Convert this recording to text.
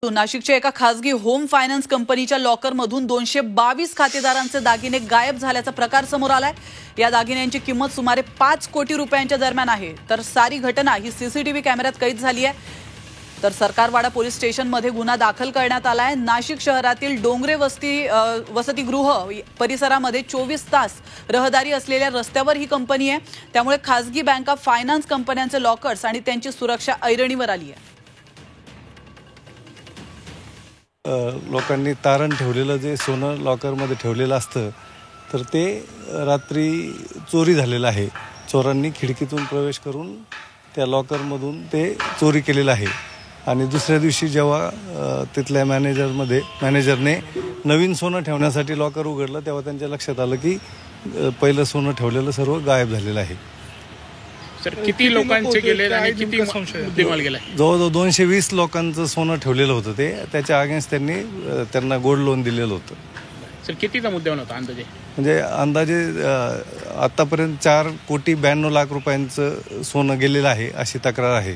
नाशिकच्या एका खासगी होम फायनान्स कंपनीच्या लॉकरमधून 222 खातेदारांचे दागिने गायब झाल्याचा प्रकार समोर आलाय। या दागिन्यांची किंमत सुमारे 5 कोटी रुपयांच्या दरम्यान आहे। तर सारी घटना ही सीसीटीव्ही कॅमेऱ्यात कैद झाली आहे। तर सरकारवाडा पोलीस स्टेशनमध्ये गुन्हा दाखल करण्यात आलाय। नाशिक शहरातील डोंगरे वसतिगृह परिसरामध्ये 24 तास रहदारी असलेल्या रस्त्यावर ही कंपनी आहे। त्यामुळे खासगी बँका फायनान्स कंपन्यांचे लॉकर्स आणि त्यांची सुरक्षा ऐरणीवर आली आहे। लोकांनी तारण ठेवलेलं जे सोनं लॉकरमध्ये ठेवलेलं असतं तर ते रात्री चोरी झालेलं आहे। चोरांनी खिडकीतून प्रवेश करून त्या लॉकरमधून ते चोरी केलेलं आहे। आणि दुसऱ्या दिवशी जेव्हा तिथल्या मॅनेजरने नवीन सोनं ठेवण्यासाठी लॉकर उघडलं तेव्हा त्यांच्या लक्षात आलं की पहिलं सोनं ठेवलेलं सर्व गायब झालेलं आहे। सर किती लोकांचे गेले आणि किती मुद्देमाल गेला? जवळजवळ 220 लोकांचं सोनं ठेवलेलं होतं ते त्याच्या अगेन्स्ट त्यांना गोल्ड लोन दिलेलं होतं। सर कितीचा मुद्देमाल होता अंदाजे? म्हणजे अंदाजे आतापर्यंत 4 कोटी 92 लाख रुपयांचं सोनं गेलेलं आहे अशी तक्रार आहे।